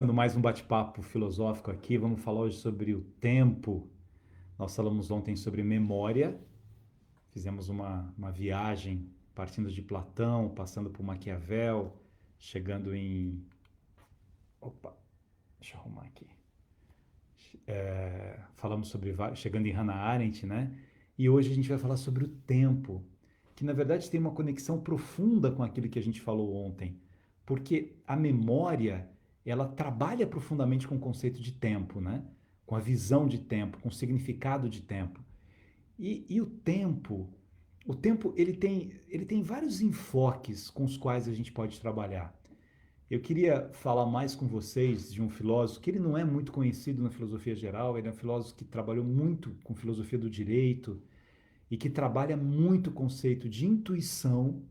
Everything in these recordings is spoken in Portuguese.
Mais um bate-papo filosófico aqui. Vamos falar hoje sobre o tempo. Nós falamos ontem sobre memória, fizemos uma viagem partindo de Platão, passando por Maquiavel, chegando em. Opa, deixa eu arrumar aqui. Falamos sobre. Chegando em Hannah Arendt, né? E hoje a gente vai falar sobre o tempo, que na verdade tem uma conexão profunda com aquilo que a gente falou ontem, porque a memória ela trabalha profundamente com o conceito de tempo, né? Com a visão de tempo, com o significado de tempo. E o tempo ele tem vários enfoques com os quais a gente pode trabalhar. Eu queria falar mais com vocês de um filósofo que ele não é muito conhecido na filosofia geral, ele é um filósofo que trabalhou muito com filosofia do direito e que trabalha muito o conceito de intuição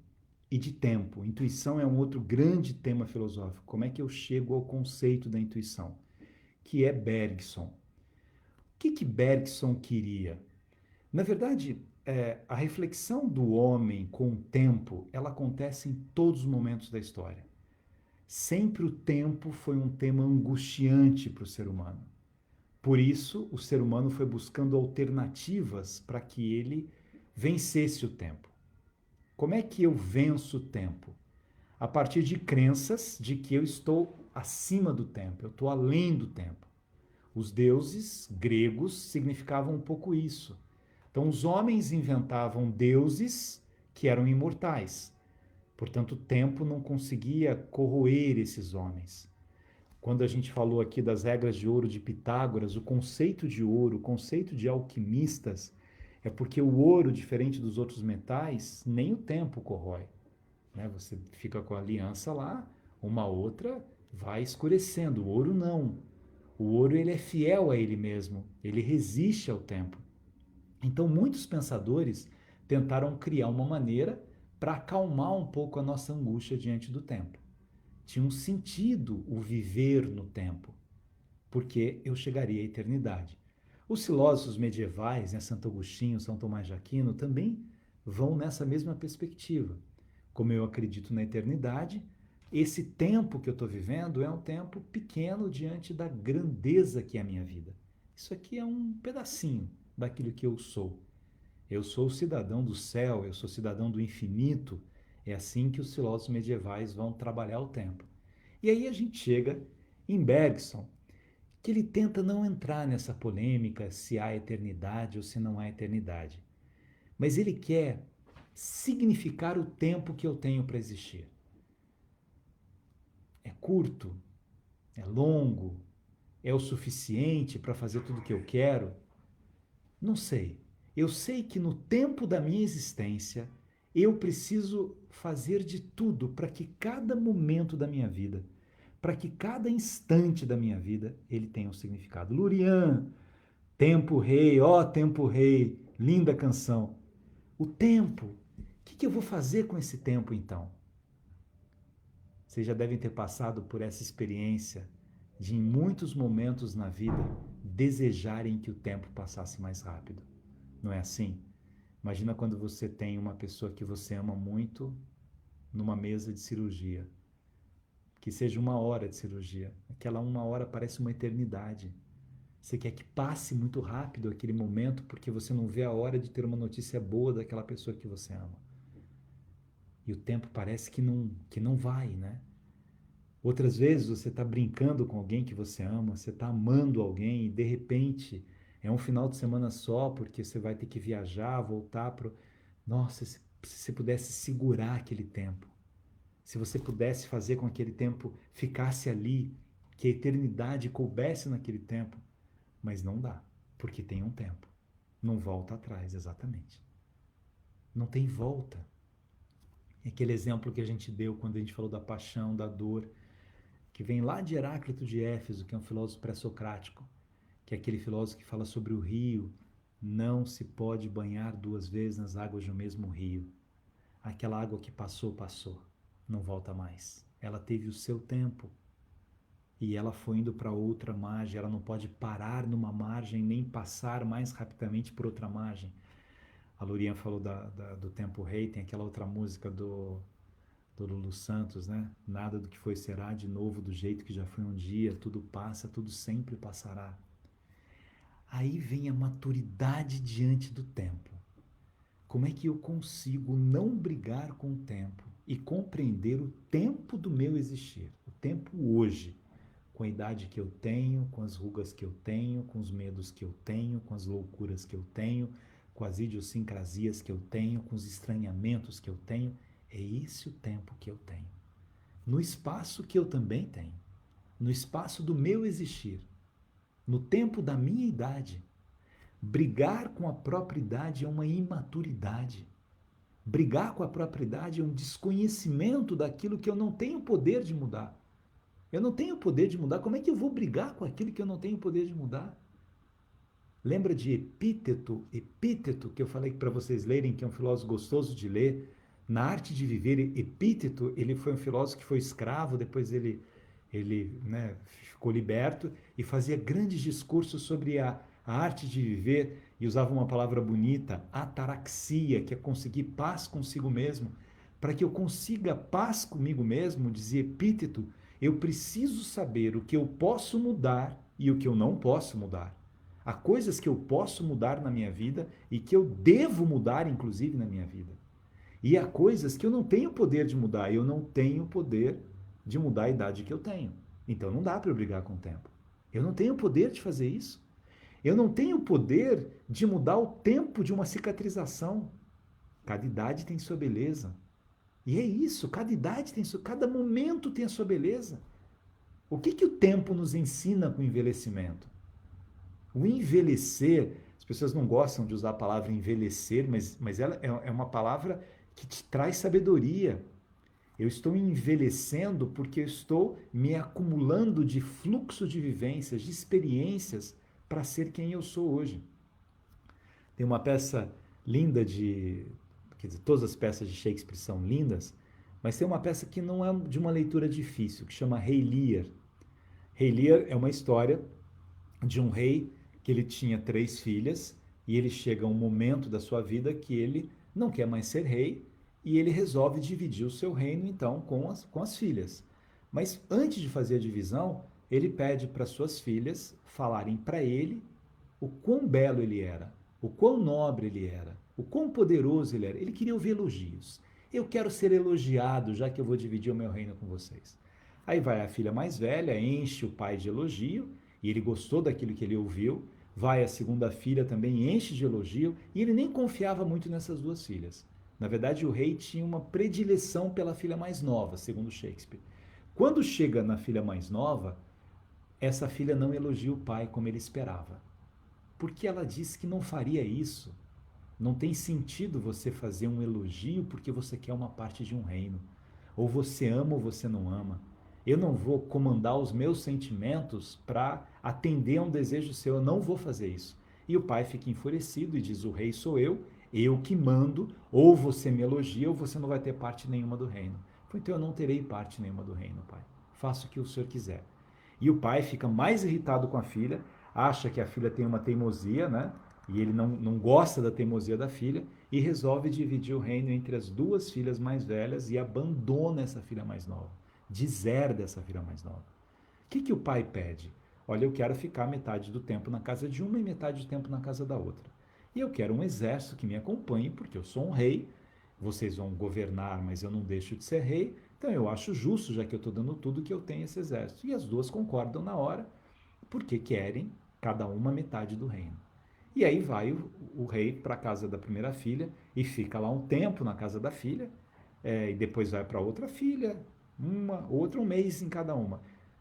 e de tempo. Intuição é um outro grande tema filosófico. Como é que eu chego ao conceito da intuição? Que é Bergson. O que Bergson queria? Na verdade, a reflexão do homem com o tempo, ela acontece em todos os momentos da história. Sempre o tempo foi um tema angustiante para o ser humano. Por isso, o ser humano foi buscando alternativas para que ele vencesse o tempo. Como é que eu venço o tempo? A partir de crenças de que eu estou acima do tempo, eu estou além do tempo. Os deuses gregos significavam um pouco isso. Então, os homens inventavam deuses que eram imortais. Portanto, o tempo não conseguia corroer esses homens. Quando a gente falou aqui das regras de ouro de Pitágoras, o conceito de ouro, o conceito de alquimistas, é porque o ouro, diferente dos outros metais, nem o tempo corrói. Né? Você fica com a aliança lá, uma outra vai escurecendo. O ouro não. O ouro ele é fiel a ele mesmo, ele resiste ao tempo. Então, muitos pensadores tentaram criar uma maneira para acalmar um pouco a nossa angústia diante do tempo. Tinha um sentido o viver no tempo, porque eu chegaria à eternidade. Os filósofos medievais, né, Santo Agostinho, São Tomás de Aquino, também vão nessa mesma perspectiva. Como eu acredito na eternidade, esse tempo que eu estou vivendo é um tempo pequeno diante da grandeza que é a minha vida. Isso aqui é um pedacinho daquilo que eu sou. Eu sou cidadão do céu, eu sou cidadão do infinito. É assim que os filósofos medievais vão trabalhar o tempo. E aí a gente chega em Bergson, que ele tenta não entrar nessa polêmica se há eternidade ou se não há eternidade. Mas ele quer significar o tempo que eu tenho para existir. É curto? É longo? É o suficiente para fazer tudo o que eu quero? Não sei. Eu sei que no tempo da minha existência, eu preciso fazer de tudo para que cada momento da minha vida, para que cada instante da minha vida, ele tenha um significado. Lurian, Tempo Rei, ó Tempo Rei, linda canção. O tempo, o que eu vou fazer com esse tempo então? Vocês já devem ter passado por essa experiência de, em muitos momentos na vida, desejarem que o tempo passasse mais rápido. Não é assim? Imagina quando você tem uma pessoa que você ama muito numa mesa de cirurgia, que seja uma hora de cirurgia. Aquela uma hora parece uma eternidade. Você quer que passe muito rápido aquele momento porque você não vê a hora de ter uma notícia boa daquela pessoa que você ama. E o tempo parece que não vai, né? Outras vezes você está brincando com alguém que você ama, você está amando alguém e de repente é um final de semana só porque você vai ter que viajar, voltar para. Nossa, se você pudesse segurar aquele tempo, se você pudesse fazer com que aquele tempo ficasse ali, que a eternidade coubesse naquele tempo, mas não dá, porque tem um tempo. Não volta atrás, exatamente. Não tem volta. É aquele exemplo que a gente deu quando a gente falou da paixão, da dor, que vem lá de Heráclito de Éfeso, que é um filósofo pré-socrático, que é aquele filósofo que fala sobre o rio. Não se pode banhar duas vezes nas águas do mesmo rio. Aquela água que passou, passou. Não volta mais. Ela teve o seu tempo e ela foi indo para outra margem. Ela não pode parar numa margem nem passar mais rapidamente por outra margem. A Lurian falou do Tempo Rei, tem aquela outra música do Lulu Santos, né? Nada do que foi será de novo do jeito que já foi um dia, tudo passa, tudo sempre passará. Aí vem a maturidade diante do tempo. Como é que eu consigo não brigar com o tempo e compreender o tempo do meu existir, o tempo hoje, com a idade que eu tenho, com as rugas que eu tenho, com os medos que eu tenho, com as loucuras que eu tenho, com as idiosincrasias que eu tenho, com os estranhamentos que eu tenho? É esse o tempo que eu tenho. No espaço que eu também tenho, no espaço do meu existir, no tempo da minha idade. Brigar com a própria idade é uma imaturidade. Brigar com a própria idade é um desconhecimento daquilo que eu não tenho poder de mudar. Eu não tenho poder de mudar. Como é que eu vou brigar com aquilo que eu não tenho poder de mudar? Lembra de Epíteto? Epíteto, que eu falei para vocês lerem, que é um filósofo gostoso de ler. Na Arte de Viver, Epíteto, ele foi um filósofo que foi escravo, depois ele né, ficou liberto e fazia grandes discursos sobre a arte de viver e usava uma palavra bonita, ataraxia, que é conseguir paz consigo mesmo. Para que eu consiga paz comigo mesmo, dizia Epíteto, eu preciso saber o que eu posso mudar e o que eu não posso mudar. Há coisas que eu posso mudar na minha vida e que eu devo mudar, inclusive, na minha vida. E há coisas que eu não tenho poder de mudar, eu não tenho poder de mudar a idade que eu tenho. Então não dá para eu brigar com o tempo. Eu não tenho poder de fazer isso. Eu não tenho poder de mudar o tempo de uma cicatrização. Cada idade tem sua beleza. E é isso, cada idade tem sua, cada momento tem a sua beleza. O que o tempo nos ensina com o envelhecimento? O envelhecer, as pessoas não gostam de usar a palavra envelhecer, mas ela é uma palavra que te traz sabedoria. Eu estou envelhecendo porque eu estou me acumulando de fluxo de vivências, de experiências para ser quem eu sou hoje. Tem uma peça linda quer dizer, todas as peças de Shakespeare são lindas, mas tem uma peça que não é de uma leitura difícil, que chama Rei Lear. Rei Lear é uma história de um rei que ele tinha 3 filhas e ele chega a um momento da sua vida que ele não quer mais ser rei e ele resolve dividir o seu reino então com as filhas. Mas antes de fazer a divisão, ele pede para suas filhas falarem para ele o quão belo ele era, o quão nobre ele era, o quão poderoso ele era. Ele queria ouvir elogios. Eu quero ser elogiado, já que eu vou dividir o meu reino com vocês. Aí vai a filha mais velha, enche o pai de elogio, e ele gostou daquilo que ele ouviu. Vai a segunda filha também, enche de elogio, e ele nem confiava muito nessas 2 filhas. Na verdade, o rei tinha uma predileção pela filha mais nova, segundo Shakespeare. Quando chega na filha mais nova, essa filha não elogia o pai como ele esperava. Porque ela disse que não faria isso. Não tem sentido você fazer um elogio porque você quer uma parte de um reino. Ou você ama ou você não ama. Eu não vou comandar os meus sentimentos para atender a um desejo seu. Eu não vou fazer isso. E o pai fica enfurecido e diz: o rei sou eu que mando. Ou você me elogia ou você não vai ter parte nenhuma do reino. Então eu não terei parte nenhuma do reino, pai. Faça o que o senhor quiser. E o pai fica mais irritado com a filha, acha que a filha tem uma teimosia, né? E ele não gosta da teimosia da filha e resolve dividir o reino entre as 2 filhas mais velhas e abandona essa filha mais nova. Deserda essa filha mais nova. O que o pai pede? Olha, eu quero ficar metade do tempo na casa de uma e metade do tempo na casa da outra. E eu quero um exército que me acompanhe, porque eu sou um rei, vocês vão governar, mas eu não deixo de ser rei, então eu acho justo, já que eu estou dando tudo, que eu tenha esse exército. E as 2 concordam na hora, porque querem cada uma metade do reino. E aí vai o rei para a casa da primeira filha e fica lá um tempo na casa da filha, e depois vai para outra filha, outra um mês em cada uma.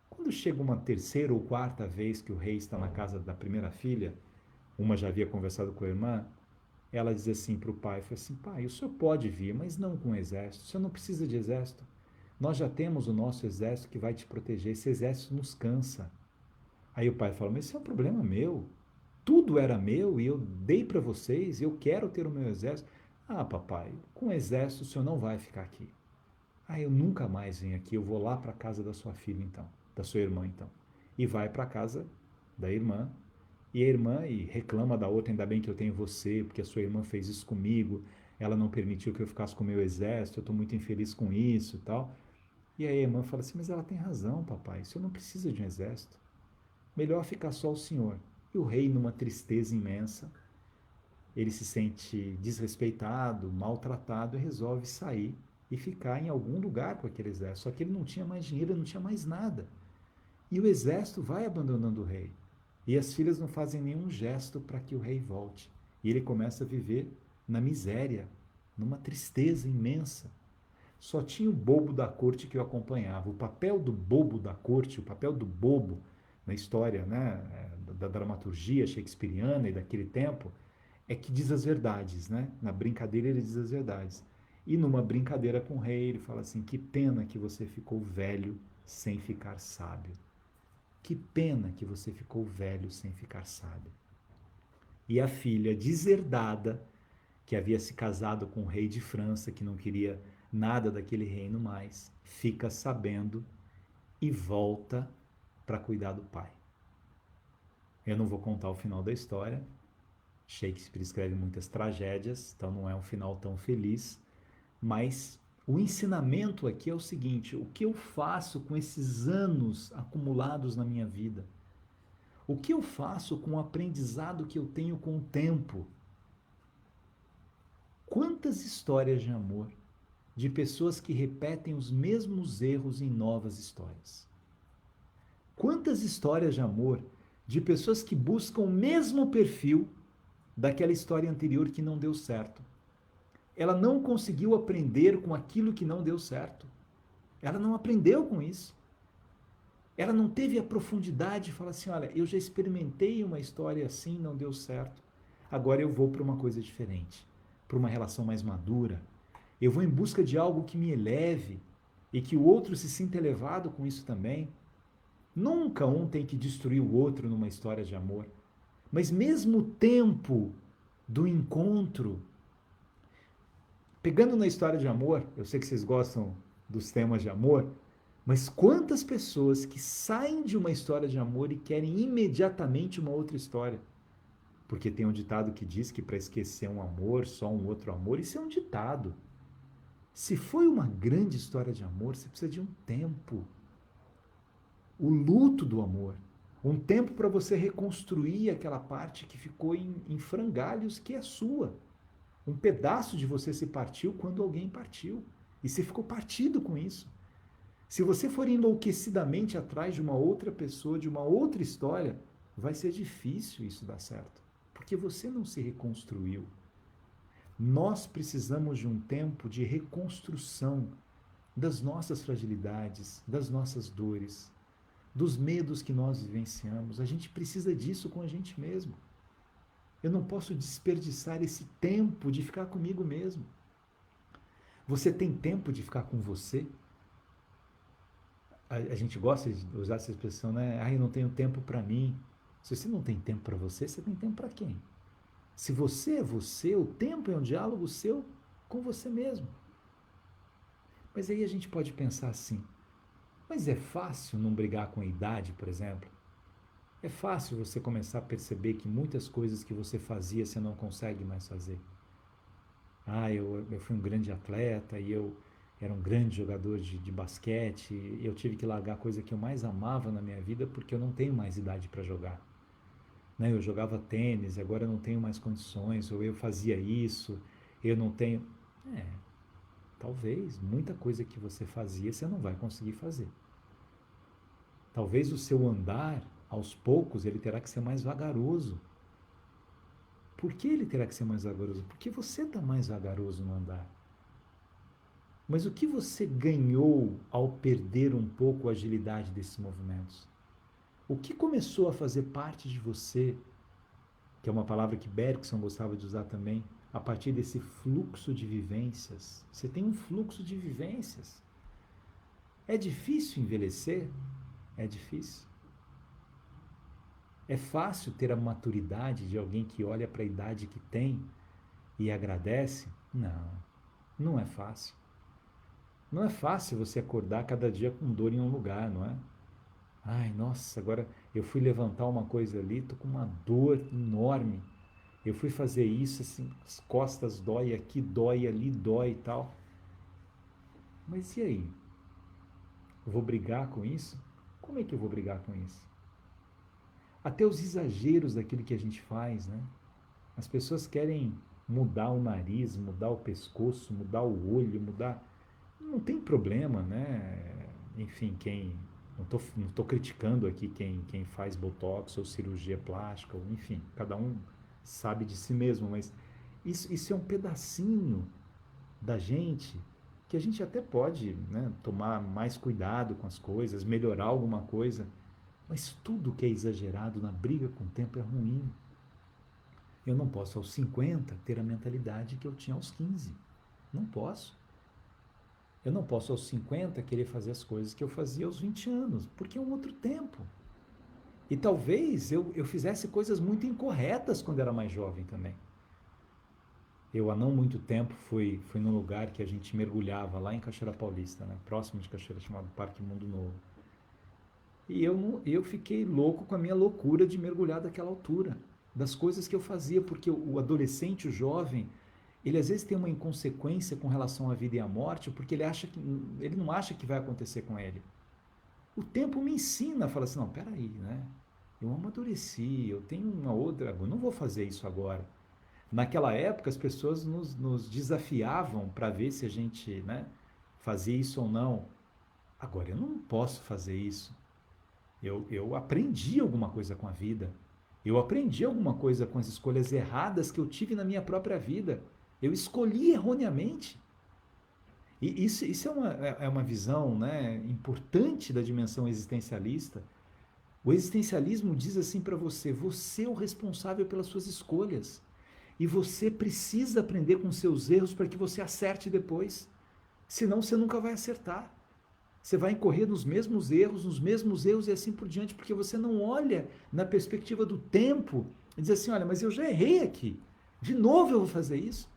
Quando chega uma terceira ou quarta vez que o rei está na casa da primeira filha, uma já havia conversado com a irmã, ela diz assim para o pai, foi assim: pai, o senhor pode vir, mas não com exército, o senhor não precisa de exército. Nós já temos o nosso exército que vai te proteger, esse exército nos cansa. Aí o pai fala: mas isso é um problema meu, tudo era meu e eu dei para vocês, eu quero ter o meu exército. Ah, papai, com exército o senhor não vai ficar aqui. Ah, eu nunca mais venho aqui, eu vou lá para a casa da sua filha então, da sua irmã então. E vai para a casa da irmã, e a irmã reclama da outra: ainda bem que eu tenho você, porque a sua irmã fez isso comigo. ela não permitiu que eu ficasse com o meu exército, eu estou muito infeliz com isso e tal. E aí a irmã fala assim, mas ela tem razão, papai, o senhor não precisa de um exército. Melhor ficar só o senhor. E o rei, numa tristeza imensa, ele se sente desrespeitado, maltratado e resolve sair e ficar em algum lugar com aquele exército. Só que ele não tinha mais dinheiro, ele não tinha mais nada. E o exército vai abandonando o rei. E as filhas não fazem nenhum gesto para que o rei volte. E ele começa a viver na miséria, numa tristeza imensa. Só tinha o bobo da corte que o acompanhava. O papel do bobo da corte, o papel do bobo na história, né, da dramaturgia shakespeariana e daquele tempo, é que diz as verdades, né? Na brincadeira ele diz as verdades. E numa brincadeira com o rei, ele fala assim: que pena que você ficou velho sem ficar sábio. Que pena que você ficou velho sem ficar sábio. E a filha deserdada, que havia se casado com o rei de França, que não queria nada daquele reino mais, fica sabendo e volta para cuidar do pai. Eu não vou contar o final da história. Shakespeare escreve muitas tragédias, então não é um final tão feliz, mas o ensinamento aqui é o seguinte: o que eu faço com esses anos acumulados na minha vida? O que eu faço com o aprendizado que eu tenho com o tempo? Quantas histórias de amor de pessoas que repetem os mesmos erros em novas histórias? Quantas histórias de amor de pessoas que buscam o mesmo perfil daquela história anterior que não deu certo? Ela não conseguiu aprender com aquilo que não deu certo. Ela não aprendeu com isso. Ela não teve a profundidade de falar assim: olha, eu já experimentei uma história assim, não deu certo. Agora eu vou para uma coisa diferente, para uma relação mais madura. Eu vou em busca de algo que me eleve e que o outro se sinta elevado com isso também. Nunca um tem que destruir o outro numa história de amor. Mas mesmo o tempo do encontro, pegando na história de amor, eu sei que vocês gostam dos temas de amor, mas quantas pessoas que saem de uma história de amor e querem imediatamente uma outra história? Porque tem um ditado que diz que para esquecer um amor, só um outro amor, isso é um ditado. Se foi uma grande história de amor, você precisa de um tempo. O luto do amor. Um tempo para você reconstruir aquela parte que ficou em frangalhos que é sua. Um pedaço de você se partiu quando alguém partiu. E você ficou partido com isso. Se você for enlouquecidamente atrás de uma outra pessoa, de uma outra história, vai ser difícil isso dar certo. Porque você não se reconstruiu. Nós precisamos de um tempo de reconstrução das nossas fragilidades, das nossas dores, dos medos que nós vivenciamos. A gente precisa disso com a gente mesmo. Eu não posso desperdiçar esse tempo de ficar comigo mesmo. Você tem tempo de ficar com você? A gente gosta de usar essa expressão, né? Ah, eu não tenho tempo para mim. Se você não tem tempo para você, você tem tempo para quem? Se você é você, o tempo é um diálogo seu com você mesmo. Mas aí a gente pode pensar assim: mas é fácil não brigar com a idade, por exemplo? É fácil você começar a perceber que muitas coisas que você fazia você não consegue mais fazer. Ah, eu fui um grande atleta e eu era um grande jogador de basquete e eu tive que largar a coisa que eu mais amava na minha vida porque eu não tenho mais idade para jogar. Né? Eu jogava tênis, agora eu não tenho mais condições, ou eu fazia isso, eu não tenho... É, talvez muita coisa que você fazia você não vai conseguir fazer. Talvez o seu andar, aos poucos, ele terá que ser mais vagaroso. Por que ele terá que ser mais vagaroso? Porque você está mais vagaroso no andar. Mas o que você ganhou ao perder um pouco a agilidade desses movimentos? O que começou a fazer parte de você, que é uma palavra que Bergson gostava de usar também, a partir desse fluxo de vivências? Você tem um fluxo de vivências. É difícil envelhecer? É difícil. É fácil ter a maturidade de alguém que olha para a idade que tem e agradece? Não, não é fácil. Não é fácil você acordar cada dia com dor em um lugar, não é? Ai, nossa, agora eu fui levantar uma coisa ali, tô com uma dor enorme. Eu fui fazer isso, assim, as costas dói aqui, dói ali, dói e tal. Mas e aí? Eu vou brigar com isso? Como é que eu vou brigar com isso? Até os exageros daquilo que a gente faz, né? As pessoas querem mudar o nariz, mudar o pescoço, mudar o olho, mudar. Não tem problema, né? Enfim, quem. Não tô criticando aqui quem faz botox ou cirurgia plástica, ou, enfim, cada um sabe de si mesmo, mas isso é um pedacinho da gente que a gente até pode, né, tomar mais cuidado com as coisas, melhorar alguma coisa, mas tudo que é exagerado na briga com o tempo é ruim. Eu não posso aos 50 ter a mentalidade que eu tinha aos 15. Não posso. Eu não posso aos 50 querer fazer as coisas que eu fazia aos 20 anos, porque é um outro tempo. E talvez eu fizesse coisas muito incorretas quando era mais jovem também. Eu, há não muito tempo, fui num lugar que a gente mergulhava lá em Cachoeira Paulista, né? Próximo de Cachoeira, chamado Parque Mundo Novo. E eu fiquei louco com a minha loucura de mergulhar daquela altura, das coisas que eu fazia, porque o adolescente, o jovem, ele às vezes tem uma inconsequência com relação à vida e à morte, porque ele não acha que vai acontecer com ele. O tempo me ensina, fala assim, não, peraí, né? Eu amadureci, eu tenho uma outra, eu não vou fazer isso agora. Naquela época, as pessoas nos desafiavam para ver se a gente, né, fazia isso ou não. Agora, eu não posso fazer isso. Eu aprendi alguma coisa com a vida. Eu aprendi alguma coisa com as escolhas erradas que eu tive na minha própria vida. Eu escolhi erroneamente. E isso é uma visão, né, importante da dimensão existencialista. O existencialismo diz assim para você: você é o responsável pelas suas escolhas. E você precisa aprender com seus erros para que você acerte depois. Senão você nunca vai acertar. Você vai incorrer nos mesmos erros e assim por diante, porque você não olha na perspectiva do tempo e diz assim: olha, mas eu já errei aqui. De novo eu vou fazer isso.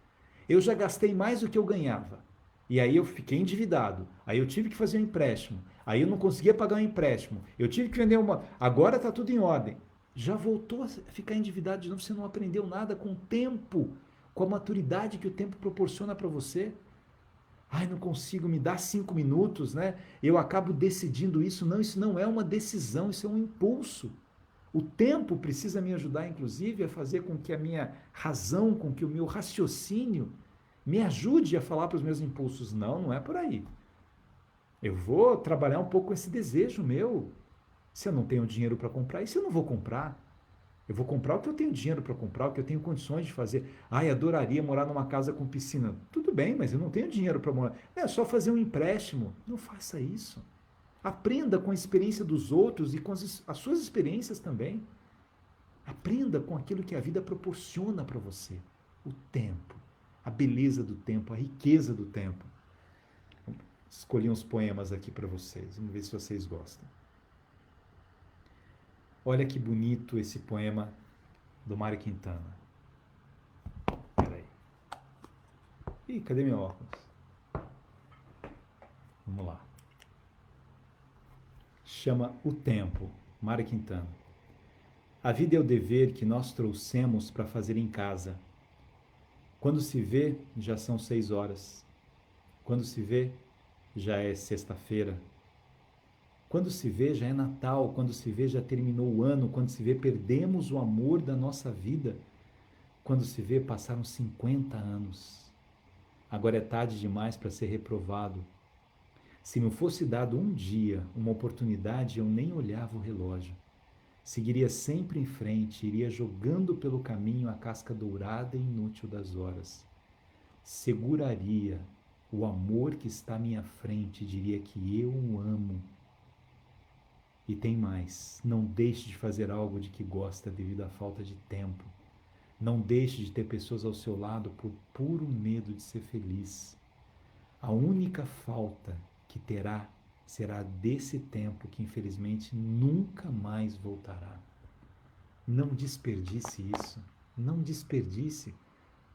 Eu já gastei mais do que eu ganhava. E aí eu fiquei endividado. Aí eu tive que fazer um empréstimo. Aí eu não conseguia pagar um empréstimo. Eu tive que vender uma. Agora está tudo em ordem. Já voltou a ficar endividado de novo. Você não aprendeu nada com o tempo, com a maturidade que o tempo proporciona para você. Ai, não consigo, me dar 5 minutos, né? Eu acabo decidindo isso. Não, isso não é uma decisão, isso é um impulso. O tempo precisa me ajudar, inclusive, a fazer com que a minha razão, com que o meu raciocínio me ajude a falar para os meus impulsos. Não, não é por aí. Eu vou trabalhar um pouco com esse desejo meu. Se eu não tenho dinheiro para comprar, isso eu não vou comprar. Eu vou comprar o que eu tenho dinheiro para comprar, o que eu tenho condições de fazer. Ai, adoraria morar numa casa com piscina. Tudo bem, mas eu não tenho dinheiro para morar. É só fazer um empréstimo. Não faça isso. Aprenda com a experiência dos outros e com as suas experiências também. Aprenda com aquilo que a vida proporciona para você. O tempo, a beleza do tempo, a riqueza do tempo. Escolhi uns poemas aqui para vocês. Vamos ver se vocês gostam. Olha que bonito esse poema do Mário Quintana. Peraí. Ih, cadê meu óculos? Vamos lá. Chama O Tempo, Mário Quintana. A vida é o dever que nós trouxemos para fazer em casa. Quando se vê, já são 6 horas. Quando se vê, já é sexta-feira. Quando se vê, já é Natal. Quando se vê, já terminou o ano. Quando se vê, perdemos o amor da nossa vida. Quando se vê, passaram 50 anos. Agora é tarde demais para ser reprovado. Se me fosse dado um dia, uma oportunidade, eu nem olhava o relógio. Seguiria sempre em frente, iria jogando pelo caminho a casca dourada e inútil das horas. Seguraria o amor que está à minha frente, diria que eu o amo. E tem mais, não deixe de fazer algo de que gosta devido à falta de tempo. Não deixe de ter pessoas ao seu lado por puro medo de ser feliz. A única falta que terá será desse tempo que infelizmente nunca mais voltará. Não desperdice isso. Não desperdice.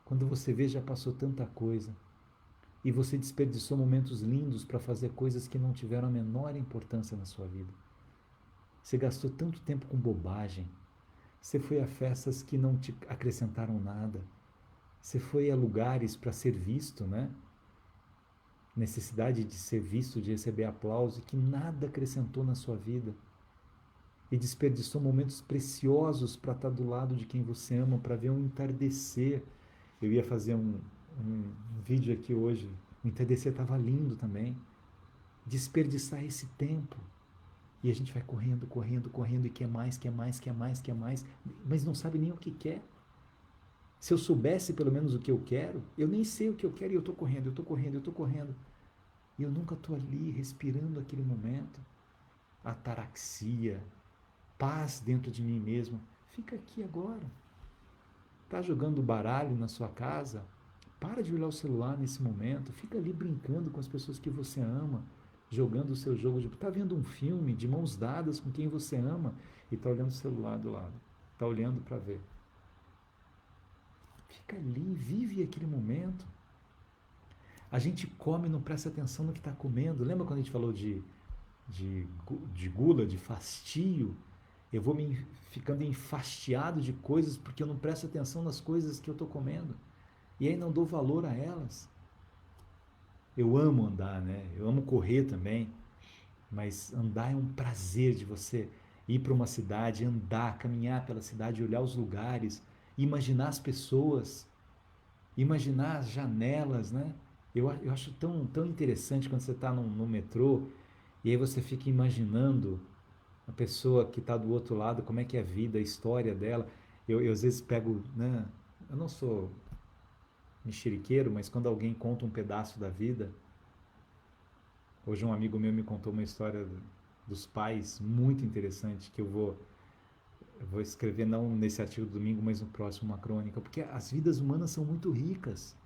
Quando você vê, já passou tanta coisa. E você desperdiçou momentos lindos para fazer coisas que não tiveram a menor importância na sua vida. Você gastou tanto tempo com bobagem. Você foi a festas que não te acrescentaram nada. Você foi a lugares para ser visto, né? Necessidade de ser visto, de receber aplauso, que nada acrescentou na sua vida. E desperdiçou momentos preciosos para estar do lado de quem você ama, para ver um entardecer. Eu ia fazer um vídeo aqui hoje. O entardecer estava lindo também. Desperdiçar esse tempo. E a gente vai correndo, correndo, correndo e quer mais, quer mais, quer mais, quer mais, mas não sabe nem o que quer. Se eu soubesse pelo menos o que eu quero, eu nem sei o que eu quero e eu estou correndo, eu estou correndo, eu estou correndo. E eu nunca estou ali respirando aquele momento. Ataraxia, paz dentro de mim mesmo. Fica aqui agora. Está jogando baralho na sua casa? Para de olhar o celular nesse momento. Fica ali brincando com as pessoas que você ama, jogando o seu jogo de. Está vendo um filme de mãos dadas com quem você ama e está olhando o celular do lado. Está olhando para ver. Fica ali, vive aquele momento. A gente come e não presta atenção no que está comendo. Lembra quando a gente falou de gula, de fastio? Eu vou me ficando enfastiado de coisas porque eu não presto atenção nas coisas que eu estou comendo. E aí não dou valor a elas. Eu amo andar, né? Eu amo correr também. Mas andar é um prazer de você ir para uma cidade, andar, caminhar pela cidade, olhar os lugares, imaginar as pessoas, imaginar as janelas, né? Eu acho tão interessante quando você está no metrô e aí você fica imaginando a pessoa que está do outro lado, como é que é a vida, a história dela. Eu às vezes pego, né? Eu não sou mexeriqueiro, mas quando alguém conta um pedaço da vida, hoje um amigo meu me contou uma história dos pais muito interessante que eu vou escrever não nesse artigo do domingo, mas no próximo uma crônica, porque as vidas humanas são muito ricas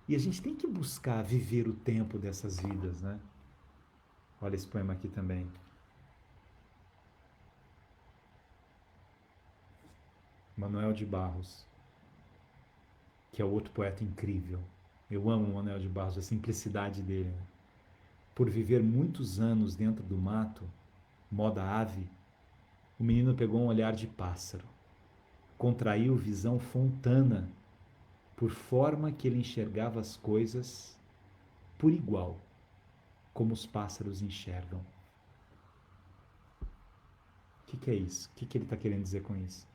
e a gente tem que buscar viver o tempo dessas vidas, né? Olha esse poema aqui também. Manuel de Barros, que é outro poeta incrível. Eu amo o Manuel de Barros, a simplicidade dele, né? Por viver muitos anos dentro do mato, moda ave, o menino pegou um olhar de pássaro. Contraiu visão fontana, por forma que ele enxergava as coisas por igual, como os pássaros enxergam. O que é isso? O que ele está querendo dizer com isso?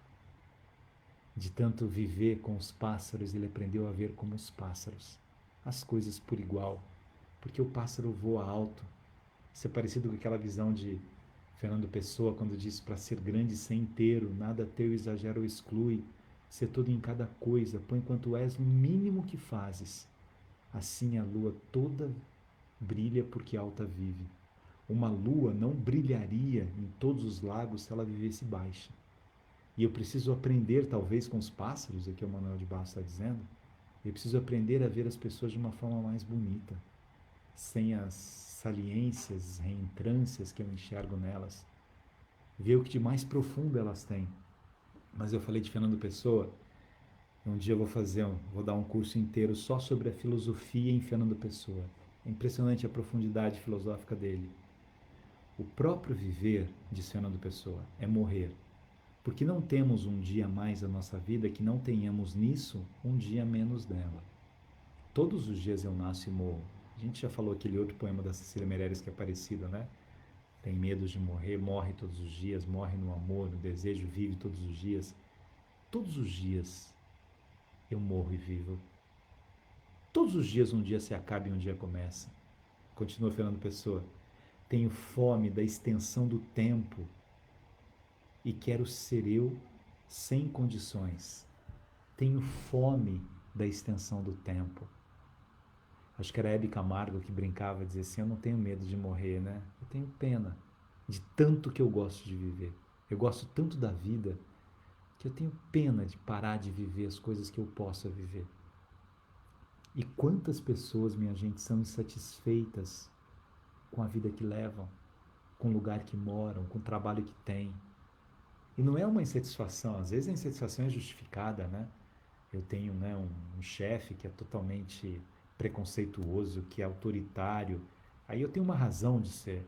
De tanto viver com os pássaros, ele aprendeu a ver como os pássaros, as coisas por igual, porque o pássaro voa alto. Isso é parecido com aquela visão de Fernando Pessoa, quando disse para ser grande sem inteiro, nada teu exagera ou exclui, ser todo em cada coisa, põe quanto és no mínimo que fazes. Assim a lua toda brilha porque alta vive. Uma lua não brilharia em todos os lagos se ela vivesse baixa. E eu preciso aprender, talvez com os pássaros, aqui o Manuel de Barros está dizendo, eu preciso aprender a ver as pessoas de uma forma mais bonita, sem as saliências, reentrâncias que eu enxergo nelas. Ver o que de mais profundo elas têm. Mas eu falei de Fernando Pessoa, um dia eu vou dar um curso inteiro só sobre a filosofia em Fernando Pessoa. É impressionante a profundidade filosófica dele. O próprio viver, diz Fernando Pessoa, é morrer. Porque não temos um dia mais da nossa vida que não tenhamos nisso um dia menos dela. Todos os dias eu nasço e morro. A gente já falou aquele outro poema da Cecília Meirelles que é parecido, né? Tem medo de morrer, morre todos os dias, morre no amor, no desejo, vive todos os dias. Todos os dias eu morro e vivo. Todos os dias um dia se acaba e um dia começa. Continua Fernando Pessoa. Tenho fome da extensão do tempo e quero ser eu sem condições. Tenho fome da extensão do tempo. Acho que era Hebe Camargo que brincava, dizia assim, eu não tenho medo de morrer, né? Eu tenho pena de tanto que eu gosto de viver. Eu gosto tanto da vida que eu tenho pena de parar de viver as coisas que eu possa viver. E quantas pessoas, minha gente, são insatisfeitas com a vida que levam, com o lugar que moram, com o trabalho que têm. E não é uma insatisfação, às vezes a insatisfação é justificada, né? Eu tenho, né, um chefe que é totalmente preconceituoso, que é autoritário. Aí eu tenho uma razão de ser.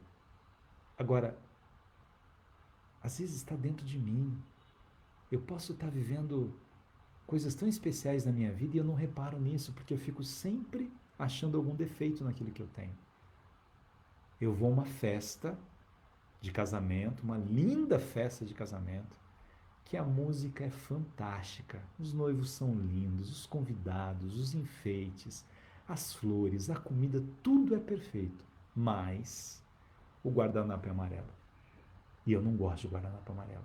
Agora, às vezes está dentro de mim. Eu posso estar vivendo coisas tão especiais na minha vida e eu não reparo nisso, porque eu fico sempre achando algum defeito naquilo que eu tenho. Eu vou a uma festa de casamento, uma linda festa de casamento, que a música é fantástica, os noivos são lindos, os convidados, os enfeites, as flores, a comida, tudo é perfeito, mas o guardanapo é amarelo. E eu não gosto de guardanapo amarelo.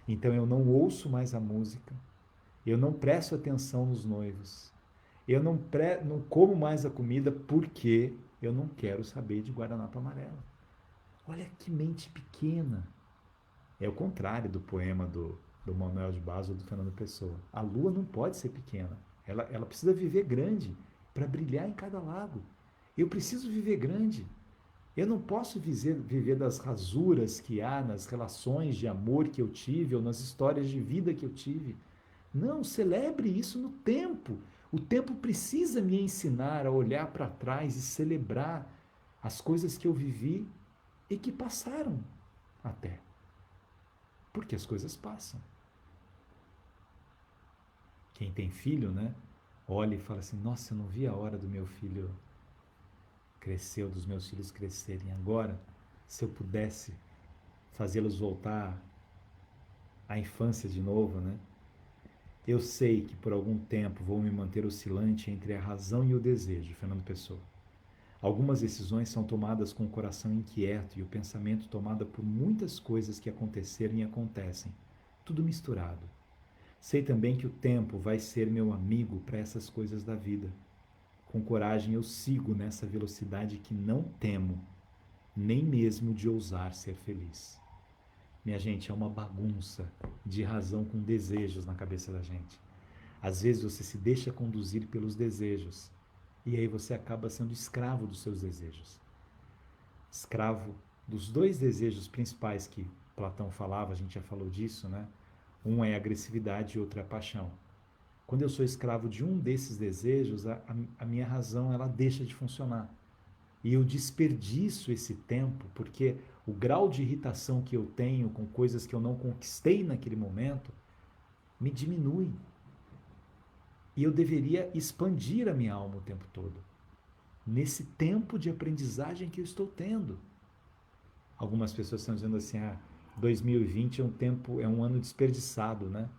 Então eu não ouço mais a música, eu não presto atenção nos noivos, eu não como mais a comida porque eu não quero saber de guardanapo amarelo. Olha que mente pequena. É o contrário do poema do Manuel de Barros ou do Fernando Pessoa. A lua não pode ser pequena. Ela precisa viver grande para brilhar em cada lago. Eu preciso viver grande. Eu não posso viver das rasuras que há nas relações de amor que eu tive ou nas histórias de vida que eu tive. Não, celebre isso no tempo. O tempo precisa me ensinar a olhar para trás e celebrar as coisas que eu vivi e que passaram até. Porque as coisas passam. Quem tem filho, né? Olha e fala assim: nossa, eu não vi a hora do meu filho crescer, ou dos meus filhos crescerem. Agora, se eu pudesse fazê-los voltar à infância de novo, né? Eu sei que por algum tempo vou me manter oscilante entre a razão e o desejo. Fernando Pessoa. Algumas decisões são tomadas com o coração inquieto e o pensamento tomado por muitas coisas que aconteceram e acontecem, tudo misturado. Sei também que o tempo vai ser meu amigo para essas coisas da vida. Com coragem eu sigo nessa velocidade que não temo, nem mesmo de ousar ser feliz. Minha gente, é uma bagunça de razão com desejos na cabeça da gente. Às vezes você se deixa conduzir pelos desejos e aí você acaba sendo escravo dos seus desejos. Escravo dos dois desejos principais que Platão falava, a gente já falou disso, né? Um é a agressividade e outro é a paixão. Quando eu sou escravo de um desses desejos, a minha razão ela deixa de funcionar. E eu desperdiço esse tempo, porque o grau de irritação que eu tenho com coisas que eu não conquistei naquele momento me diminui. E eu deveria expandir a minha alma o tempo todo, nesse tempo de aprendizagem que eu estou tendo. Algumas pessoas estão dizendo assim: 2020 é um ano desperdiçado, né?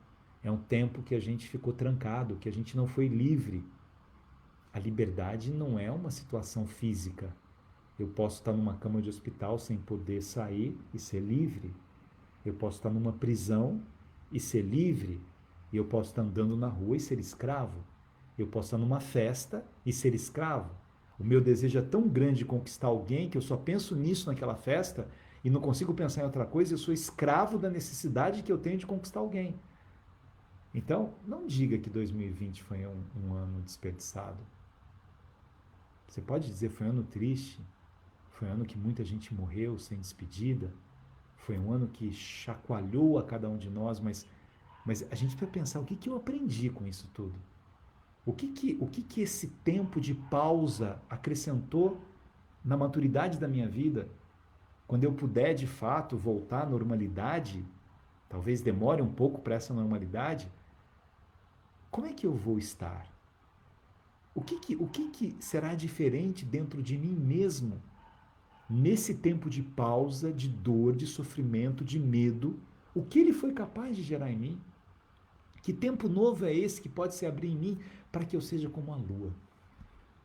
É um tempo que a gente ficou trancado, que a gente não foi livre. A liberdade não é uma situação física. Eu posso estar numa cama de hospital sem poder sair e ser livre. Eu posso estar numa prisão e ser livre. E eu posso estar andando na rua e ser escravo. Eu posso estar numa festa e ser escravo. O meu desejo é tão grande de conquistar alguém que eu só penso nisso naquela festa e não consigo pensar em outra coisa. Eu sou escravo da necessidade que eu tenho de conquistar alguém. Então, não diga que 2020 foi um ano desperdiçado. Você pode dizer que foi um ano triste, foi um ano que muita gente morreu sem despedida, foi um ano que chacoalhou a cada um de nós, mas a gente vai pensar: o que eu aprendi com isso tudo? O que esse tempo de pausa acrescentou na maturidade da minha vida? Quando eu puder, de fato, voltar à normalidade, talvez demore um pouco para essa normalidade, como é que eu vou estar? O que será diferente dentro de mim mesmo nesse tempo de pausa, de dor, de sofrimento, de medo? O que ele foi capaz de gerar em mim? Que tempo novo é esse que pode se abrir em mim para que eu seja como a lua?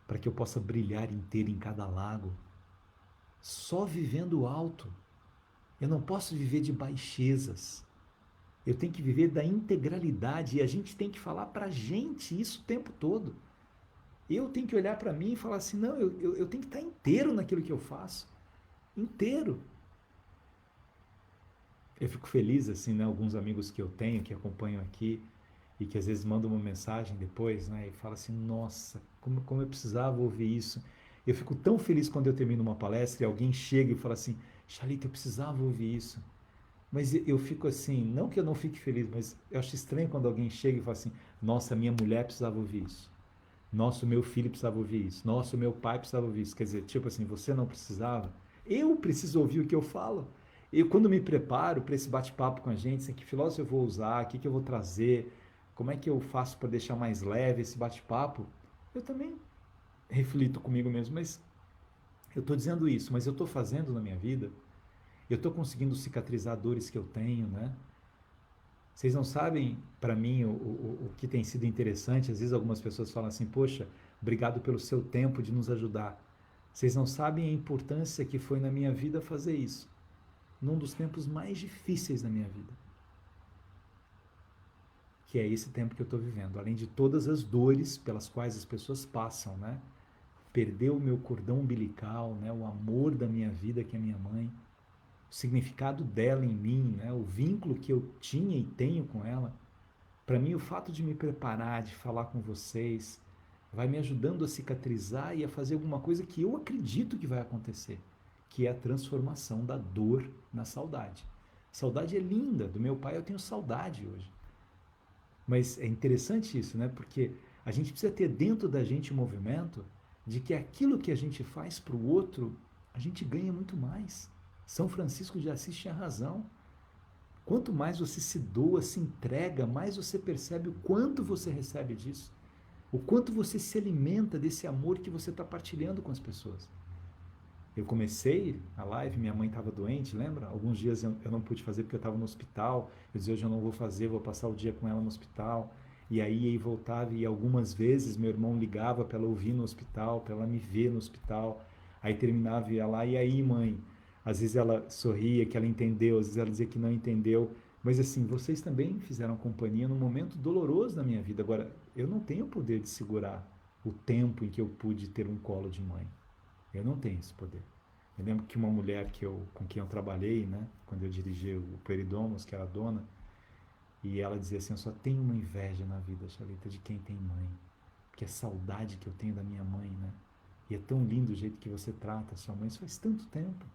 Para que eu possa brilhar inteiro em cada lago? Só vivendo alto. Eu não posso viver de baixezas. Eu tenho que viver da integralidade e a gente tem que falar para a gente isso o tempo todo. Eu tenho que olhar para mim e falar assim: não, eu tenho que estar inteiro naquilo que eu faço. Inteiro. Eu fico feliz, assim, né? Alguns amigos que eu tenho, que acompanham aqui e que às vezes mandam uma mensagem depois, né? E falam assim: nossa, como eu precisava ouvir isso. Eu fico tão feliz quando eu termino uma palestra e alguém chega e fala assim: Chalita, eu precisava ouvir isso. Mas eu fico assim, não que eu não fique feliz, mas eu acho estranho quando alguém chega e fala assim: nossa, minha mulher precisava ouvir isso. Nossa, o meu filho precisava ouvir isso. Nossa, o meu pai precisava ouvir isso. Quer dizer, tipo assim, você não precisava. Eu preciso ouvir o que eu falo. Eu, quando me preparo para esse bate-papo com a gente, assim, que filósofo eu vou usar, o que, que eu vou trazer, como é que eu faço para deixar mais leve esse bate-papo, eu também reflito comigo mesmo, mas eu estou dizendo isso, mas eu estou fazendo na minha vida, eu estou conseguindo cicatrizar dores que eu tenho, né? Vocês não sabem, para mim, o que tem sido interessante. Às vezes algumas pessoas falam assim, poxa, obrigado pelo seu tempo de nos ajudar. Vocês não sabem a importância que foi na minha vida fazer isso, num dos tempos mais difíceis da minha vida, que é esse tempo que eu estou vivendo. Além de todas as dores pelas quais as pessoas passam, né? Perder o meu cordão umbilical, né? O amor da minha vida, que é minha mãe, o significado dela em mim, né? O vínculo que eu tinha e tenho com ela. Para mim, o fato de me preparar, de falar com vocês, vai me ajudando a cicatrizar e a fazer alguma coisa que eu acredito que vai acontecer, que é a transformação da dor na saudade. Saudade é linda, do meu pai eu tenho saudade hoje. Mas é interessante isso, né? Porque a gente precisa ter dentro da gente o movimento de que aquilo que a gente faz para o outro, a gente ganha muito mais. São Francisco de Assis tinha razão. Quanto mais você se doa, se entrega, mais você percebe o quanto você recebe disso. O quanto você se alimenta desse amor que você está partilhando com as pessoas. Eu comecei a live, minha mãe estava doente, lembra? Alguns dias eu não pude fazer porque eu estava no hospital. Eu dizia, hoje eu não vou fazer, vou passar o dia com ela no hospital. E aí voltava e algumas vezes meu irmão ligava para ela ouvir no hospital, para ela me ver no hospital. Aí terminava e ia lá, e aí mãe? Às vezes ela sorria que ela entendeu, às vezes ela dizia que não entendeu. Mas assim, vocês também fizeram companhia num momento doloroso da minha vida. Agora, eu não tenho o poder de segurar o tempo em que eu pude ter um colo de mãe. Eu não tenho esse poder. Eu lembro que uma mulher com quem eu trabalhei, né, quando eu dirigi o Peridomos, que era a dona, e ela dizia assim, eu só tenho uma inveja na vida, Chalita, de quem tem mãe. Porque a saudade que eu tenho da minha mãe, né? E é tão lindo o jeito que você trata a sua mãe, isso faz tanto tempo.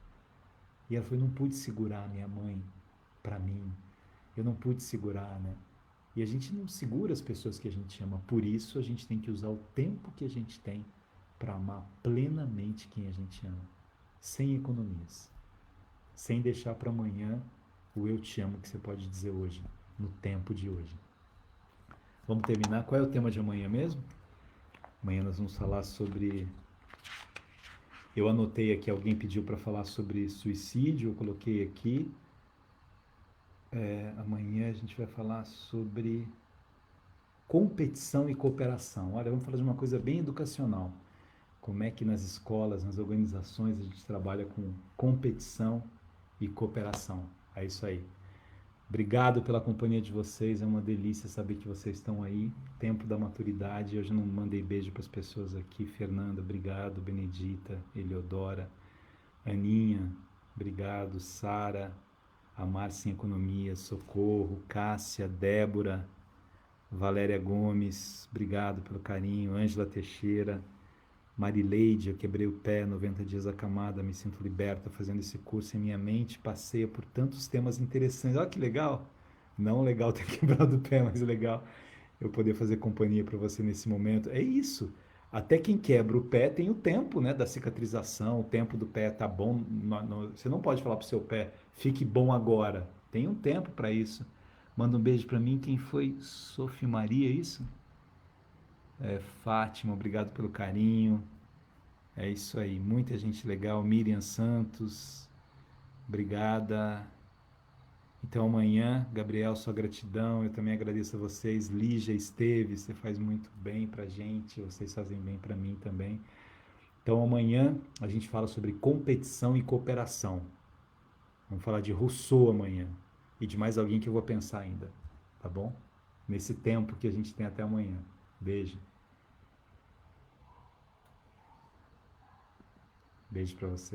E ela falou, não pude segurar a minha mãe para mim. Eu não pude segurar, né? E a gente não segura as pessoas que a gente ama. Por isso a gente tem que usar o tempo que a gente tem para amar plenamente quem a gente ama, sem economias, sem deixar para amanhã o eu te amo que você pode dizer hoje, no tempo de hoje. Vamos terminar? Qual é o tema de amanhã mesmo? Amanhã nós vamos falar sobre. Eu anotei aqui, alguém pediu para falar sobre suicídio, eu coloquei aqui. Amanhã a gente vai falar sobre competição e cooperação. Olha, vamos falar de uma coisa bem educacional. Como é que nas escolas, nas organizações, a gente trabalha com competição e cooperação. É isso aí. Obrigado pela companhia de vocês, é uma delícia saber que vocês estão aí. Tempo da maturidade. Hoje eu não mandei beijo para as pessoas aqui. Fernanda, obrigado. Benedita, Eleodora, Aninha, obrigado. Sara, a Márcia em Economia, Socorro, Cássia, Débora, Valéria Gomes, obrigado pelo carinho. Ângela Teixeira, Marileide, eu quebrei o pé, 90 dias acamada, me sinto liberta fazendo esse curso em minha mente, passeia por tantos temas interessantes. Olha que legal! Não legal ter quebrado o pé, mas legal eu poder fazer companhia para você nesse momento. É isso. Até quem quebra o pé tem o tempo, né, da cicatrização, o tempo do pé tá bom. Você não pode falar pro seu pé, fique bom agora. Tem um tempo para isso. Manda um beijo para mim. Quem foi? Sofia Maria, é isso? Fátima, obrigado pelo carinho. É isso aí, muita gente legal. Miriam Santos, obrigada. Então amanhã, Gabriel, sua gratidão. Eu também agradeço a vocês. Lígia Esteves, você faz muito bem pra gente, vocês fazem bem pra mim também. Então amanhã a gente fala sobre competição e cooperação. Vamos falar de Rousseau amanhã e de mais alguém que eu vou pensar ainda, tá bom? Nesse tempo que a gente tem até amanhã. Beijo. Beijo pra você.